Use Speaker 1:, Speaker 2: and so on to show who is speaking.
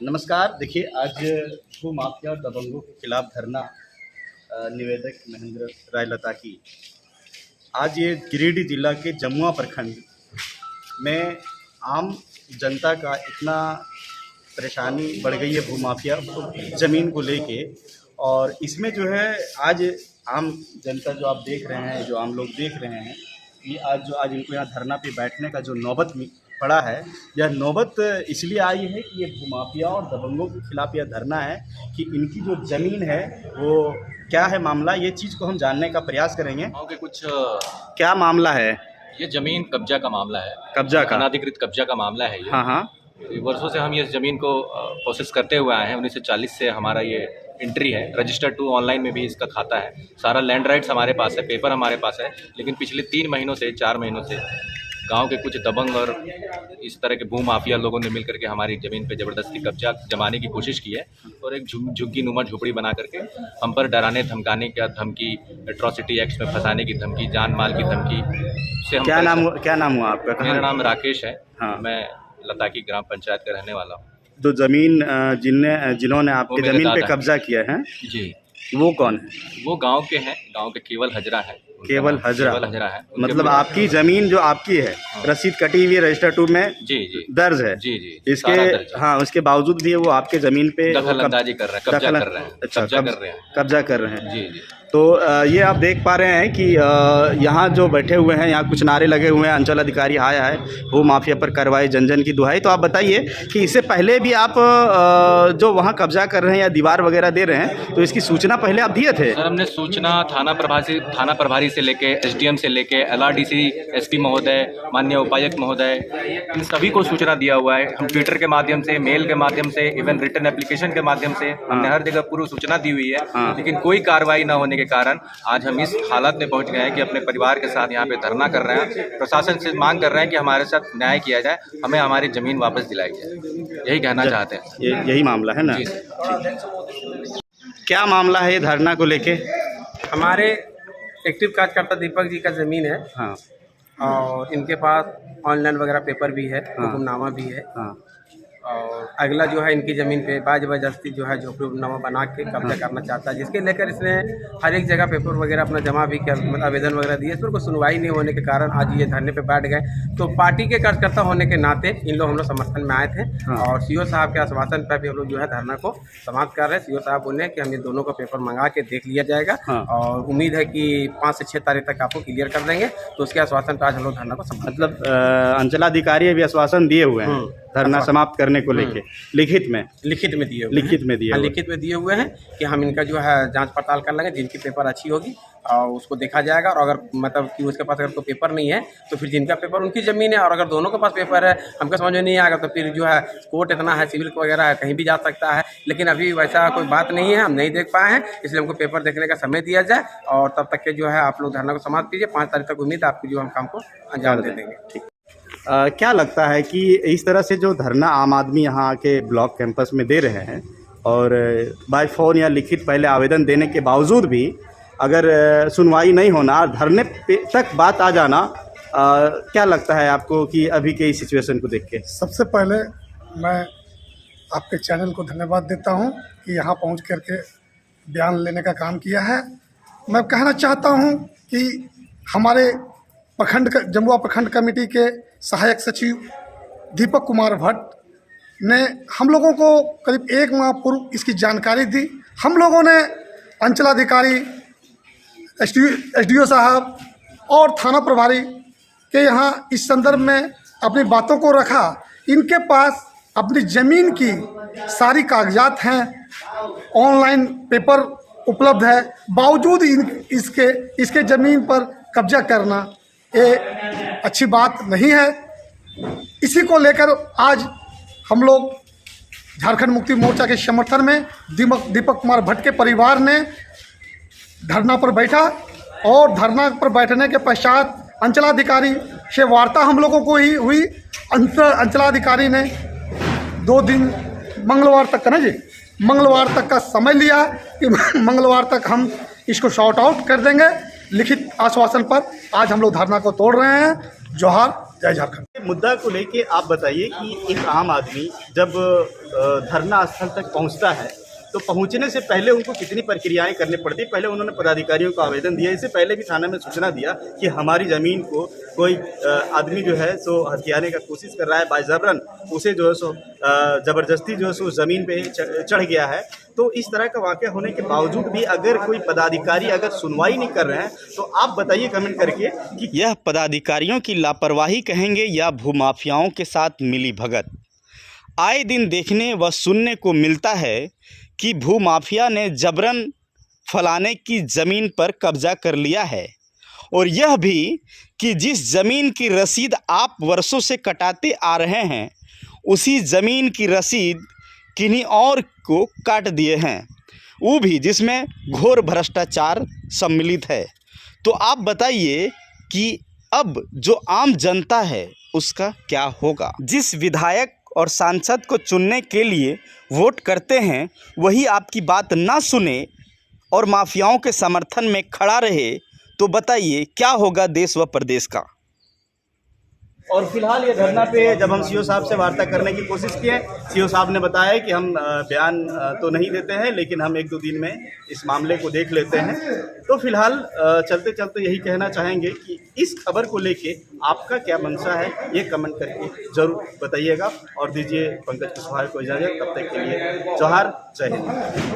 Speaker 1: नमस्कार। देखिए, आज भू माफिया और दबंगों के खिलाफ धरना निवेदक महेंद्र राय लता की आज ये गिरिडीह जिला के जमुआ प्रखंड में आम जनता का इतना परेशानी बढ़ गई है भू माफिया ज़मीन को लेके। और इसमें जो है आज आम जनता जो आप देख रहे हैं, जो आम लोग देख रहे हैं, ये आज इनको यहाँ धरना पे बैठने का जो नौबत पड़ा है, यह नौबत इसलिए आई है कि ये भूमाफिया और दबंगों के खिलाफ यह धरना है कि इनकी जो ज़मीन है वो क्या है मामला, ये चीज़ को हम जानने का प्रयास करेंगे।
Speaker 2: गाँव के कुछ
Speaker 1: क्या मामला है?
Speaker 2: ये ज़मीन कब्जा का मामला है।
Speaker 1: कब्जा का,
Speaker 2: अनाधिकृत कब्जा का मामला है ये।
Speaker 1: हाँ हाँ।
Speaker 2: वर्षों से हम ये ज़मीन को प्रोसेस करते हुए आए हैं। 1940 से हमारा ये एंट्री है। रजिस्टर टू ऑनलाइन में भी इसका खाता है। सारा लैंड राइट्स हमारे पास है, पेपर हमारे पास है। लेकिन पिछले 3 महीनों से 4 महीनों से गांव के कुछ दबंग और इस तरह के भू माफिया लोगों ने मिलकर के हमारी ज़मीन पे ज़बरदस्ती कब्जा जमाने की कोशिश की है और एक झुग्गी नुमा झोपड़ी बना करके हम पर डराने धमकाने का धमकी, एट्रॉसिटी एक्ट में फंसाने की धमकी, जान माल की धमकी से हम।
Speaker 1: क्या नाम हुआ आपका?
Speaker 2: मेरा नाम राकेश है।
Speaker 1: हाँ।
Speaker 2: मैं लता की ग्राम पंचायत का रहने वाला हूँ।
Speaker 1: जो ज़मीन जिन्होंने आपकी ज़मीन पे कब्जा किया है
Speaker 2: जी,
Speaker 1: वो कौन है?
Speaker 2: वो गांव के हैं। गांव के केवल हजरा है।
Speaker 1: केवल हजरा
Speaker 2: है।
Speaker 1: मतलब आपकी ज़मीन जो आपकी है, रसीद कटी हुई है, रजिस्टर टू में
Speaker 2: जी
Speaker 1: दर्ज है।
Speaker 2: जी जी,
Speaker 1: इसके हाँ, उसके बावजूद भी वो आपके ज़मीन पे
Speaker 2: दखलंदाजी कर रहे हैं, कब्जा कर रहे हैं।
Speaker 1: अच्छा, कब्जा कर रहे हैं।
Speaker 2: जी जी।
Speaker 1: तो ये आप देख पा रहे हैं कि यहाँ जो बैठे हुए हैं, यहाँ कुछ नारे लगे हुए हैं, अंचल अधिकारी आया है, भू माफिया पर कार्रवाई, जन जन की दुहाई। तो आप बताइए कि इससे पहले भी आप जो वहाँ कब्जा कर रहे हैं या दीवार वगैरह दे रहे हैं, तो इसकी सूचना पहले आप दिए थे?
Speaker 2: सर, हमने सूचना थाना प्रभारी से लेके एसडीएम से लेके LRDC एसपी महोदय, माननीय उपायुक्त महोदय, इन सभी को सूचना दिया हुआ है। हम ट्विटर के माध्यम से, मेल के माध्यम से, इवन रिटन एप्लीकेशन के माध्यम से हमने हर जगह पूरी सूचना दी हुई है। लेकिन कोई कार्रवाई न होने के कारण आज हम इस हालत में पहुंच गए हैं कि अपने परिवार के साथ यहाँ पे धरना कर रहे हैं। प्रशासन से मांग कर रहे हैं कि हमारे साथ न्याय किया जाए, हमें हमारी ज़मीन वापस दिलाई जाए। यही कहना चाहते हैं।
Speaker 1: यही मामला है ना? क्या मामला है ये धरना को लेके?
Speaker 3: हमारे एक्टिव कार्यकर्ता दीपक जी का ज़मीन है।
Speaker 1: हाँ।
Speaker 3: और इनके पास ऑनलाइन वगैरह पेपर भी है, हुक्मनामा भी है।
Speaker 1: हाँ।
Speaker 3: और अगला जो है इनकी ज़मीन पे ज़बरदस्ती जो है झोपड़ीनामा बना के कब्जा करना चाहता है, जिसके लेकर इसने हर एक जगह पेपर वगैरह अपना जमा भी किया, मतलब आवेदन वगैरह दिए। इस पर कोई सुनवाई नहीं होने के कारण आज ये धरने पे बैठ गए। तो पार्टी के कार्यकर्ता होने के नाते हम लोग समर्थन में आए थे। और सीओ साहब के आश्वासन पर भी हम लोग जो है धरना को समाप्त कर रहे हैं। सीओ साहब बोले कि हम ये दोनों का पेपर मंगा के देख लिया जाएगा। और उम्मीद है कि 5 से 6 तारीख तक आपको क्लियर कर देंगे। तो उसके आश्वासन पर आज हम लोग धरना को समाप्त,
Speaker 1: मतलब अंचलाधिकारी अभी आश्वासन दिए हुए हैं धरना समाप्त करने को लेके, लिखित में दिए हुए हैं कि हम इनका जो है जांच पड़ताल कर लेंगे। जिनकी पेपर अच्छी होगी और उसको देखा जाएगा। और अगर मतलब कि उसके पास अगर कोई पेपर नहीं है तो फिर जिनका पेपर उनकी ज़मीन है। और अगर दोनों के पास पेपर है, हमको समझ में नहीं आएगा तो फिर जो है कोर्ट इतना है, सिविल वगैरह है, कहीं भी जा सकता है। लेकिन अभी वैसा कोई बात नहीं है, हम नहीं देख पाए हैं, इसलिए हमको पेपर देखने का समय दिया जाए। और तब तक के जो है आप लोग धरना को समाप्त कीजिए। 5 तारीख तक उम्मीद आपकी जो हम काम को अंजाम दे देंगे। ठीक। क्या लगता है कि इस तरह से जो धरना आम आदमी यहाँ आके ब्लॉक कैंपस में दे रहे हैं और बाय फ़ोन या लिखित पहले आवेदन देने के बावजूद भी अगर सुनवाई नहीं होना, धरने पे तक बात आ जाना, क्या लगता है आपको कि अभी के इस सिचुएशन को देख के?
Speaker 4: सबसे पहले मैं आपके चैनल को धन्यवाद देता हूं कि यहाँ पहुँच करके बयान लेने का काम किया है। मैं कहना चाहता हूं कि हमारे जमुआ प्रखंड कमेटी के सहायक सचिव दीपक कुमार भट्ट ने हम लोगों को करीब 1 माह पूर्व इसकी जानकारी दी। हम लोगों ने अंचलाधिकारी, एसडीओ साहब और थाना प्रभारी के यहाँ इस संदर्भ में अपनी बातों को रखा। इनके पास अपनी ज़मीन की सारी कागजात हैं, ऑनलाइन पेपर उपलब्ध है, बावजूद इसके ज़मीन पर कब्जा करना ये अच्छी बात नहीं है। इसी को लेकर आज हम लोग झारखंड मुक्ति मोर्चा के समर्थन में दीपक कुमार भट्ट के परिवार ने धरना पर बैठा। और धरना पर बैठने के पश्चात अंचलाधिकारी से वार्ता हम लोगों को ही हुई। अंचलाधिकारी ने 2 दिन मंगलवार तक का ना जी, मंगलवार तक का समय लिया कि मंगलवार तक हम इसको शॉर्ट आउट कर देंगे। लिखित आश्वासन पर आज हम लोग धरना को तोड़ रहे हैं। जोहार। जय झारखंड।
Speaker 1: मुद्दा को लेके आप बताइए कि एक आम आदमी जब धरना स्थल तक पहुंचता है तो पहुंचने से पहले उनको कितनी प्रक्रियाएं करनी पड़ती है। पहले उन्होंने पदाधिकारियों को आवेदन दिया, इससे पहले भी थाना में सूचना दिया कि हमारी ज़मीन को कोई आदमी जो है सो हथियाने का कोशिश कर रहा है, बाइजबरन उसे जो है सो ज़बरदस्ती जो है सो ज़मीन पे चढ़ गया है। तो इस तरह का वाक़या होने के बावजूद भी अगर कोई पदाधिकारी अगर सुनवाई नहीं कर रहे हैं तो आप बताइए कमेंट करके कि यह पदाधिकारियों की लापरवाही कहेंगे या भूमाफियाओं के साथ मिली भगत। आए दिन देखने व सुनने को मिलता है कि भूमाफिया ने जबरन फलाने की ज़मीन पर कब्जा कर लिया है, और यह भी कि जिस ज़मीन की रसीद आप वर्षों से कटाते आ रहे हैं उसी ज़मीन की रसीद किन्हीं और को काट दिए हैं, वो भी जिसमें घोर भ्रष्टाचार सम्मिलित है। तो आप बताइए कि अब जो आम जनता है उसका क्या होगा। जिस विधायक और सांसद को चुनने के लिए वोट करते हैं वही आपकी बात ना सुने और माफियाओं के समर्थन में खड़ा रहे, तो बताइए क्या होगा देश व प्रदेश का। और फिलहाल ये धरना पे जब हम सीओ साहब से वार्ता करने की कोशिश किए, सीओ साहब ने बताया कि हम बयान तो नहीं देते हैं लेकिन हम 1-2 दिन में इस मामले को देख लेते हैं। तो फिलहाल चलते चलते यही कहना चाहेंगे कि इस खबर को लेके आपका क्या मंशा है ये कमेंट करके ज़रूर बताइएगा और दीजिए पंकज कुशवाहा को इजाज़त। तब तक के लिए जोहार, जय हिंद।